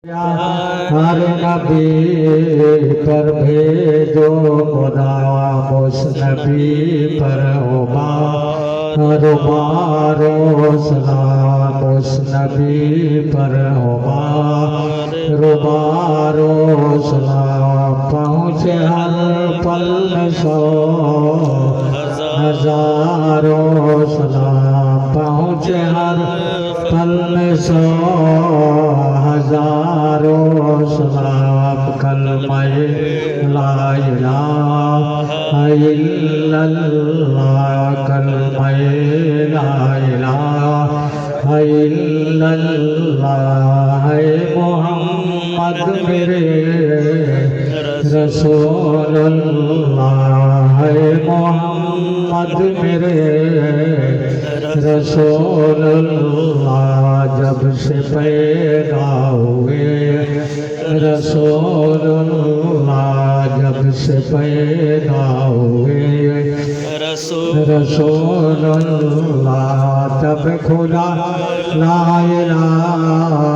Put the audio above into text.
ہر نبی پر بھیجو خدا اس نبی پر مارو سلام اس نبی پر مارو سلام پہنچے ہر پل سو ہزاروں سلام پہنچے ہر پل سو ہزاروں سلام کلمہ لا الہ الا اللہ کلمہ لا الہ الا اللہ محمد میرے رسول اللہ محمد میرے رسول اللہ جب سے پیدا ہوئے رسول اللہ جب سے پیدا ہوئے رسول اللہ تب کھلا لا الہ